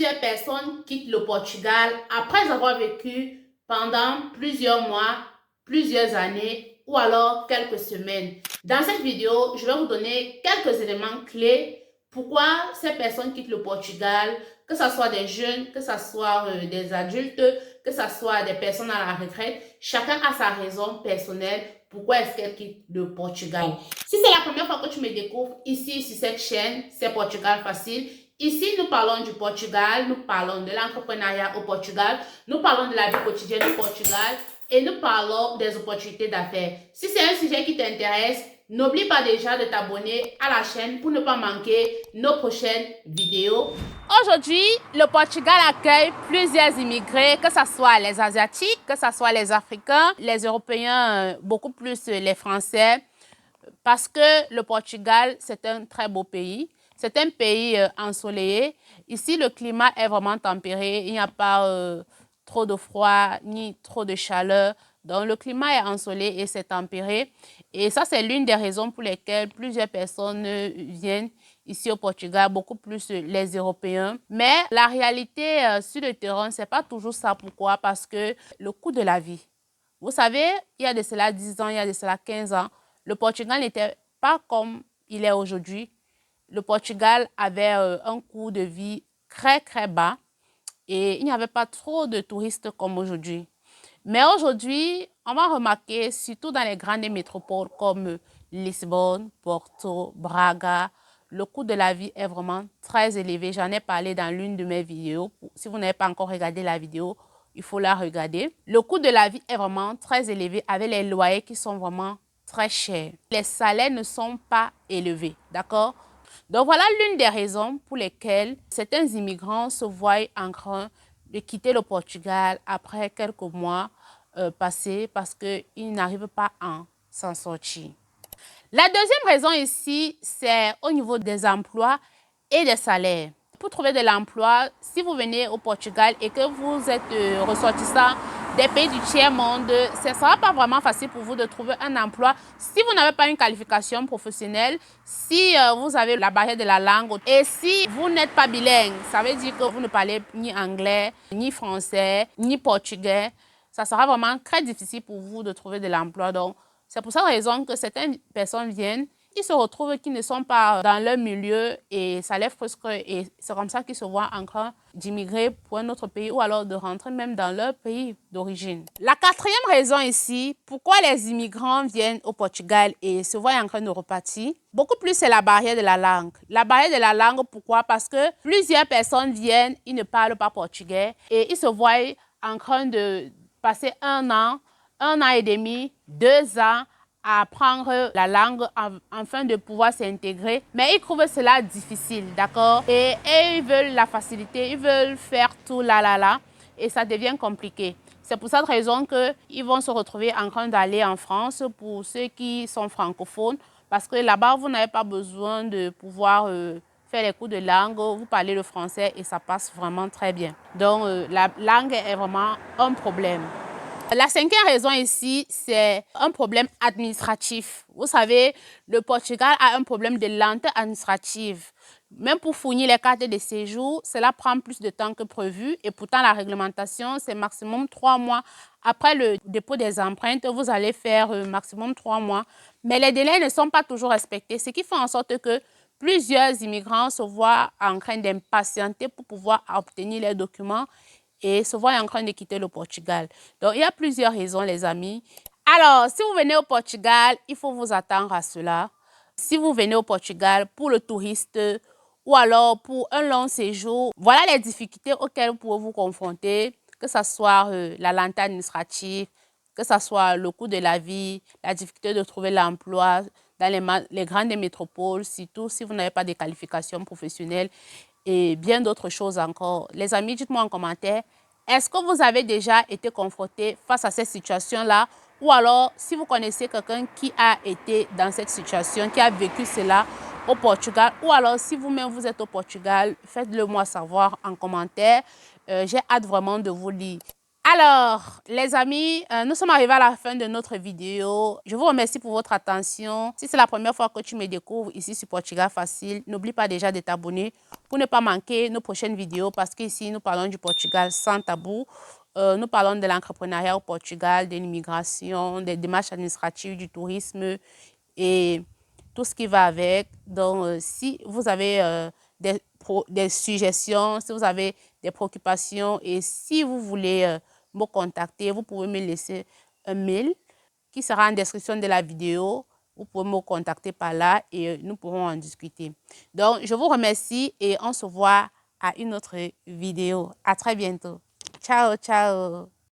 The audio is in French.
plusieurs personnes quittent le Portugal après avoir vécu pendant plusieurs mois, plusieurs années ou alors quelques semaines. Dans cette vidéo, je vais vous donner quelques éléments clés pourquoi ces personnes quittent le Portugal, que ce soit des jeunes, que ce soit des adultes, que ce soit des personnes à la retraite. Chacun a sa raison personnelle pourquoi est-ce qu'elle quitte le Portugal. Si c'est la première fois que tu me découvres ici sur cette chaîne, c'est Portugal Facile. Ici, nous parlons du Portugal, nous parlons de l'entrepreneuriat au Portugal, nous parlons de la vie quotidienne au Portugal et nous parlons des opportunités d'affaires. Si c'est un sujet qui t'intéresse, n'oublie pas déjà de t'abonner à la chaîne pour ne pas manquer nos prochaines vidéos. Aujourd'hui, le Portugal accueille plusieurs immigrés, que ce soit les Asiatiques, que ce soit les Africains, les Européens, beaucoup plus les Français, parce que le Portugal, c'est un très beau pays. C'est un pays ensoleillé. Ici, le climat est vraiment tempéré. Il n'y a pas trop de froid ni trop de chaleur. Donc, le climat est ensoleillé et c'est tempéré. Et ça, c'est l'une des raisons pour lesquelles plusieurs personnes viennent ici au Portugal, beaucoup plus les Européens. Mais la réalité sur le terrain, ce n'est pas toujours ça. Pourquoi? Parce que le coût de la vie. Vous savez, il y a de cela 10 ans, il y a de cela 15 ans, le Portugal n'était pas comme il est aujourd'hui. Le Portugal avait un coût de vie très, très bas et il n'y avait pas trop de touristes comme aujourd'hui. Mais aujourd'hui, on va remarquer, surtout dans les grandes métropoles comme Lisbonne, Porto, Braga, le coût de la vie est vraiment très élevé. J'en ai parlé dans l'une de mes vidéos. Si vous n'avez pas encore regardé la vidéo, il faut la regarder. Le coût de la vie est vraiment très élevé avec les loyers qui sont vraiment très chers. Les salaires ne sont pas élevés, d'accord? Donc voilà l'une des raisons pour lesquelles certains immigrants se voient en train de quitter le Portugal après quelques mois passés parce qu'ils n'arrivent pas à s'en sortir. La deuxième raison ici, c'est au niveau des emplois et des salaires. Pour trouver de l'emploi, si vous venez au Portugal et que vous êtes ressortissant des pays du tiers-monde, ce ne sera pas vraiment facile pour vous de trouver un emploi si vous n'avez pas une qualification professionnelle, si vous avez la barrière de la langue et si vous n'êtes pas bilingue. Ça veut dire que vous ne parlez ni anglais, ni français, ni portugais. Ça sera vraiment très difficile pour vous de trouver de l'emploi. Donc, c'est pour cette raison que certaines personnes viennent, ils se retrouvent qu'ils ne sont pas dans leur milieu et ça les frustre et c'est comme ça qu'ils se voient en train d'immigrer pour un autre pays ou alors de rentrer même dans leur pays d'origine. La quatrième raison ici, pourquoi les immigrants viennent au Portugal et se voient en train de repartir, beaucoup plus c'est la barrière de la langue. La barrière de la langue, pourquoi? Parce que plusieurs personnes viennent, ils ne parlent pas portugais et ils se voient en train de passer un an et demi, 2 ans à apprendre la langue afin de pouvoir s'intégrer. Mais ils trouvent cela difficile, d'accord? Et ils veulent la facilité, ils veulent faire tout là. Et ça devient compliqué. C'est pour cette raison qu'ils vont se retrouver en train d'aller en France pour ceux qui sont francophones. Parce que là-bas, vous n'avez pas besoin de pouvoir faire les cours de langue. Vous parlez le français et ça passe vraiment très bien. Donc, la langue est vraiment un problème. La cinquième raison ici, c'est un problème administratif. Vous savez, le Portugal a un problème de lenteur administrative. Même pour fournir les cartes de séjour, cela prend plus de temps que prévu. Et pourtant, la réglementation, c'est maximum 3 mois. Après le dépôt des empreintes, vous allez faire maximum 3 mois. Mais les délais ne sont pas toujours respectés, ce qui fait en sorte que plusieurs immigrants se voient en train d'impatienter pour pouvoir obtenir les documents et se voient en train de quitter le Portugal. Donc, il y a plusieurs raisons, les amis. Alors, si vous venez au Portugal, il faut vous attendre à cela. Si vous venez au Portugal pour le touriste ou alors pour un long séjour, voilà les difficultés auxquelles vous pouvez vous confronter, que ce soit la lenteur administrative, que ce soit le coût de la vie, la difficulté de trouver l'emploi dans les grandes métropoles, surtout si vous n'avez pas de qualification professionnelle et bien d'autres choses encore. Les amis, dites-moi en commentaire, est-ce que vous avez déjà été confronté face à cette situation-là? Ou alors, si vous connaissez quelqu'un qui a été dans cette situation, qui a vécu cela au Portugal, ou alors si vous-même vous êtes au Portugal, faites-le moi savoir en commentaire. J'ai hâte vraiment de vous lire. Alors, les amis, nous sommes arrivés à la fin de notre vidéo. Je vous remercie pour votre attention. Si c'est la première fois que tu me découvres ici sur Portugal Facile, n'oublie pas déjà de t'abonner pour ne pas manquer nos prochaines vidéos parce qu'ici, nous parlons du Portugal sans tabou. Nous parlons de l'entrepreneuriat au Portugal, de l'immigration, des démarches administratives, du tourisme et tout ce qui va avec. Donc, si vous avez des suggestions, si vous avez des préoccupations et si vous voulez me contacter, vous pouvez me laisser un mail qui sera en description de la vidéo. Vous pouvez me contacter par là et nous pourrons en discuter. Donc, je vous remercie et on se voit à une autre vidéo. À très bientôt. Ciao, ciao.